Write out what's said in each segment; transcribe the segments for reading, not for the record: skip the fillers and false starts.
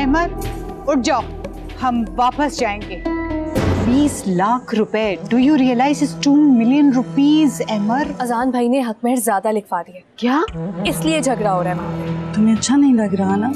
अहमद उठ जाओ, हम वापस जाएंगे। 20 लाख रुपए, do you realise is 2 million rupees Amar. Azaan भाई ने हक महर ज्यादा लिखवा दिए। क्या? इसलिए झगड़ा हो रहा है वहाँ पे। तुम्हें अच्छा नहीं लग रहा ना?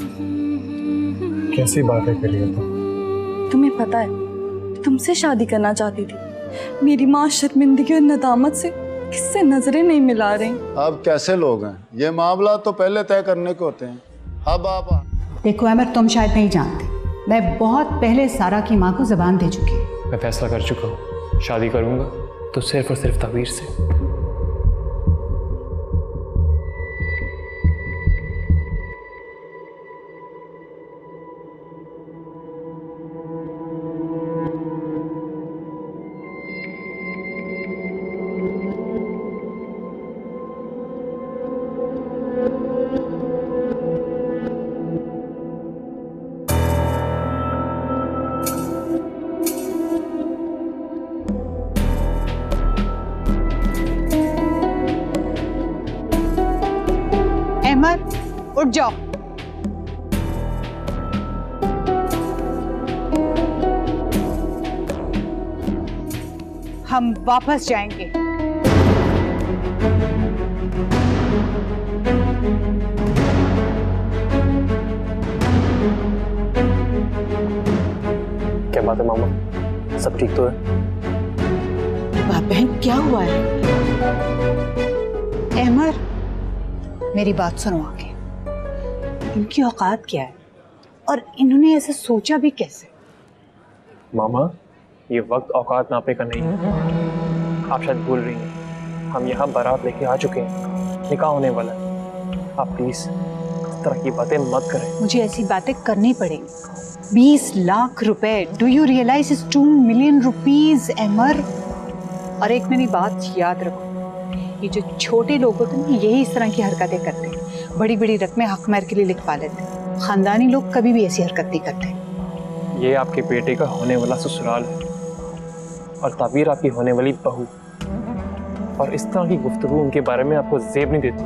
कैसी बातें कर रही हो तुम? तुम्हें पता है तुमसे शादी करना चाहती थी। मेरी माँ शर्मिंदगी और नदामत से किससे नजरें नहीं मिला रही। अब कैसे लोग हैं, ये मामला तो पहले तय करने के होते हैं। अब आप देखो अमर, तुम शायद नहीं जानते, मैं बहुत पहले सारा की माँ को जबान दे चुकी हूँ। मैं फैसला कर चुका हूँ, शादी करूंगा तो सिर्फ और सिर्फ ताबीर से। अहमद उठ जाओ। हम वापस जाएंगे। क्या बात है मामा, सब ठीक तो है? बहन क्या हुआ है? अहमद मेरी बात सुनो आगे, इनकी औकात क्या है और इन्होंने ऐसा सोचा भी कैसे? मामा ये वक्त औकात नापे का नहीं है, आप शायद भूल रही हैं। हम यहाँ बारात लेके आ चुके हैं, निकाह होने वाला है। आप प्लीज इस तरह की बातें मत करें। मुझे ऐसी बातें करनी पड़ेंगी। 20 लाख रुपए, do you realise is 2 million rupees Amar. और एक मेरी बात याद रखो, ये जो छोटे लोग होते हैं यही इस तरह की हरकतें करते हैं, बड़ी बड़ी रकमें हक महर के लिए लिखवा लेते हैं। खानदानी लोग कभी भी ऐसी हरकत नहीं करते। ये आपके बेटे का होने वाला ससुराल है और ताबीर आपकी होने वाली बहू, और इस तरह की गुफ्तगू उनके बारे में आपको जेब नहीं देती।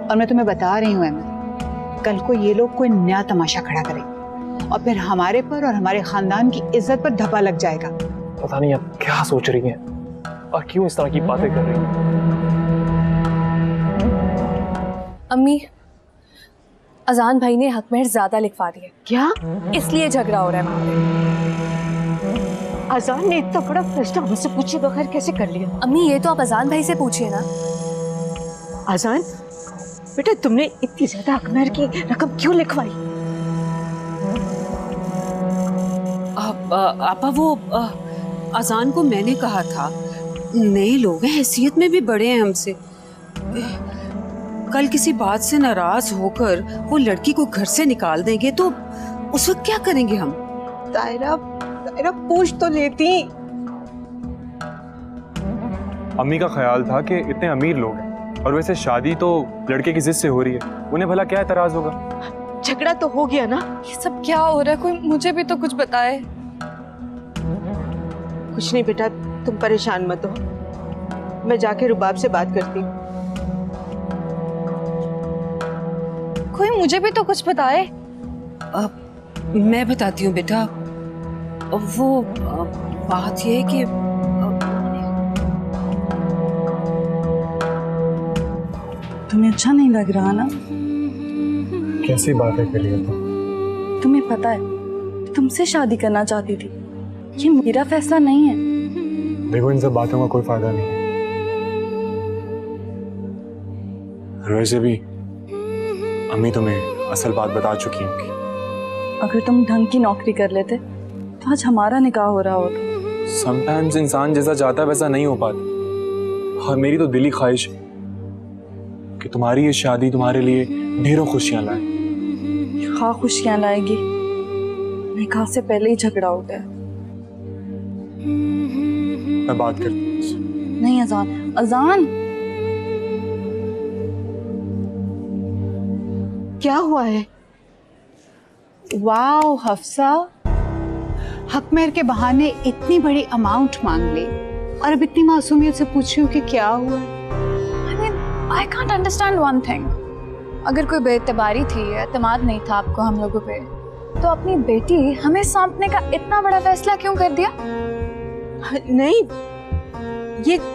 और मैं तुम्हें बता रही हूँ अहमद, कल को ये लोग कोई नया तमाशा खड़ा करेंगे और फिर हमारे पर और हमारे खानदान की इज्जत पर धब्बा लग जाएगा। पता नहीं आप क्या सोच रही हैं और क्यों इस तरह की बातें कर रही हैं। अम्मी, अजान भाई ने हक महर ज्यादा लिखवा दिए। क्या? इसलिए झगड़ा हो रहा है वहाँ पे। अजान ने इतना बड़ा फैसला हमसे पूछे बगैर कैसे कर लिया? अम्मी ये तो आप अजान भाई से पूछिए ना। अजान बेटा, तुमने इतनी ज्यादा हक महर की रकम क्यों लिखवाई? आपा वो अजान को मैंने कहा था, नए लोग हैं, हैसियत में भी बड़े हैं हमसे। कल किसी बात से नाराज होकर वो लड़की को घर से निकाल देंगे तो उस वक्त क्या करेंगे हम? तायरा पूछ तो लेती। अम्मी का ख्याल था कि इतने अमीर लोग हैं और वैसे शादी तो लड़के की जिद से हो रही है, उन्हें भला क्या एतराज होगा? झगड़ा तो हो गया ना। ये सब क्या हो रहा है? कोई मुझे भी तो कुछ बताए। कुछ नहीं बेटा, तुम परेशान मत हो, मैं जाके रुबाब से बात करती हूँ। कोई मुझे भी तो कुछ बताए। मैं बताती हूँ बेटा, वो बात ये है कि तुम्हें अच्छा नहीं लग रहा ना? कैसी बातें कर रही हो तुम? तुम्हें पता है तुमसे शादी करना चाहती थी। ये मेरा फैसला नहीं है। देखो इन सब बातों का कोई फायदा नहीं है। वैसे भी अम्मी तुम्हें असल बात बता चुकी होंगी। अगर तुम ढंग की नौकरी कर लेते तो आज हमारा निकाह हो रहा होता। समटाइम्स इंसान जैसा चाहता है वैसा नहीं हो पाता, और मेरी तो दिली ख्वाहिश है कि तुम्हारी ये शादी तुम्हारे लिए ढेरों खुशियां लाए। हाँ खुशियां लाएगी, निकाह से पहले ही झगड़ा हो गया। मैं बात करती हूँ। नहीं अजान, अजान क्या हुआ है? वाओ हफ्सा, हक महर के बहाने इतनी बड़ी अमाउंट मांग ली और अब इतनी मासूमियत से पूछ रही हूँ कि क्या हुआ? I mean, I can't understand one thing. अगर कोई बेइतबारी थी, एतमाद नहीं था आपको हम लोगों पे, तो अपनी बेटी हमें सौंपने का इतना बड़ा फैसला क्यों कर दिया? नहीं,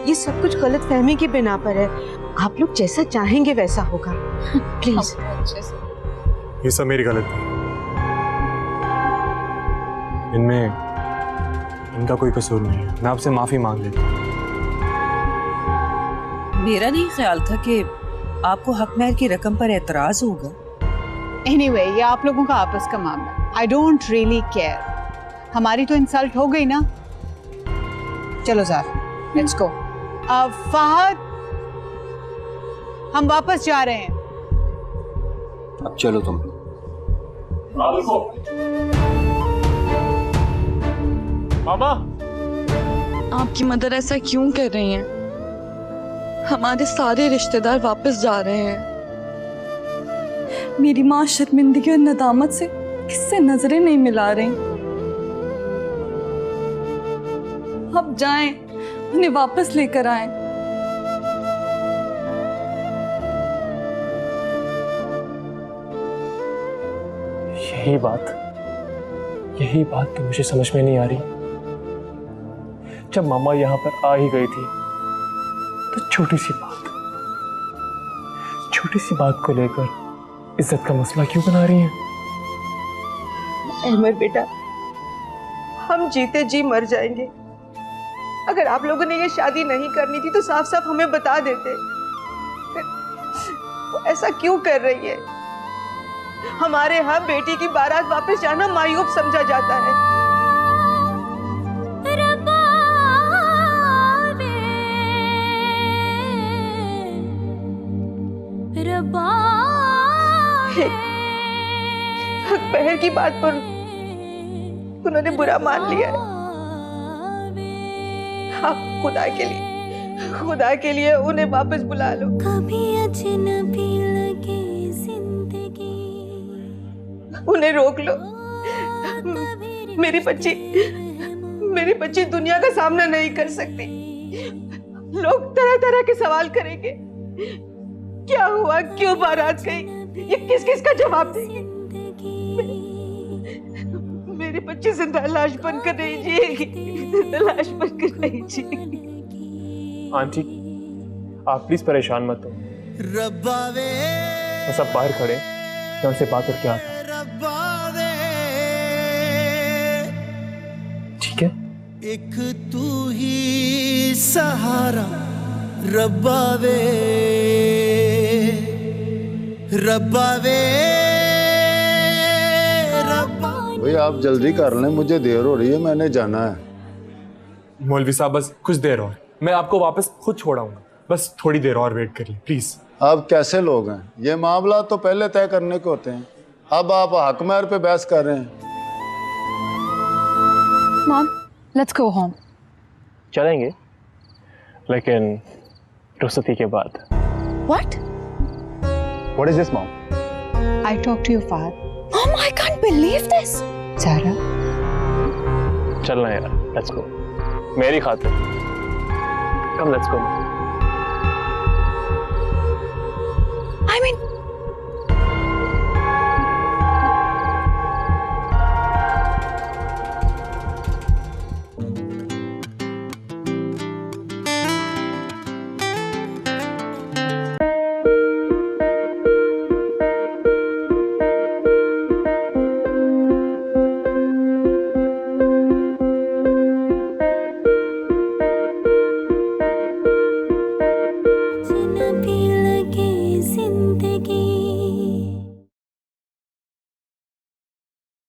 ये सब कुछ गलत फहमी की बिना पर है। आप लोग जैसा चाहेंगे वैसा होगा। प्लीज। ये सब मेरी गलती है। इनमें इनका कोई कसूर नहीं है। मैं आपसे माफी मांग लेता हूँ। मेरा नहीं ख्याल था कि आपको हक महर की रकम पर एतराज होगा। एनीवे, ये आप लोगों का आपस का मामला। I don't really care. हमारी तो इंसल्ट हो गई ना। चलो ज़ारा, लेट्स गो। फहद, हम वापस जा रहे हैं। अब चलो तुम। मामा, आपकी मदर ऐसा क्यों कर रही हैं? हमारे सारे रिश्तेदार वापस जा रहे हैं। मेरी माँ शर्मिंदगी और नदामत से किससे नजरें नहीं मिला रही। अब जाएं, उन्हें वापस लेकर आएं। यही बात तो मुझे समझ में नहीं आ रही। जब मामा यहाँ पर आ ही गई थी तो छोटी सी बात को लेकर इज्जत का मसला क्यों बना रही हैं? अहमद बेटा, हम जीते जी मर जाएंगे। अगर आप लोगों ने ये शादी नहीं करनी थी तो साफ साफ हमें बता देते। वो ऐसा क्यों कर रही है? हमारे यहाँ बेटी की बारात वापस जाना मायूब समझा जाता है। हक महर की बात पर उन्होंने बुरा मान लिया है। आप खुदा के लिए उन्हें वापस बुला लो। कभी अजनबी लगे जिंदगी, उन्हें रोक लो। मेरी बच्ची दुनिया का सामना नहीं कर सकती। लोग तरह तरह के सवाल करेंगे। क्या हुआ, क्यों बारात गई? ये किस किस का जवाब देंगे? मेरी बच्ची जिंदा लाश बनकर नहीं जिएगी। लाश बनकर नहीं जिएगी। आंटी, आप प्लीज परेशान मत हो। वो सब बाहर खड़े, मैं उनसे बात करके आता हूं। ठीक है? एक तू ही सहारा रब्बा वे, रब्बा वे, रब्बा। भाई आप जल्दी कर लें, मुझे देर हो रही है, मैंने जाना है। मौलवी साहब बस कुछ देर और, मैं आपको वापस खुद छोड़ाऊंगा। बस थोड़ी देर और वेट करिए प्लीज। आप कैसे लोग हैं? ये मामला तो पहले तय करने के होते हैं। अब आप हक महर पे बहस कर रहे हैं। Mom, let's go home. चलेंगे, लेकिन रुखसती के बाद। What? What is this, Mom? I talk to you, Fahad. Mom, I can't believe this. Zara, चलना यार, let's go. मेरी खातिर। Come, let's go. I mean,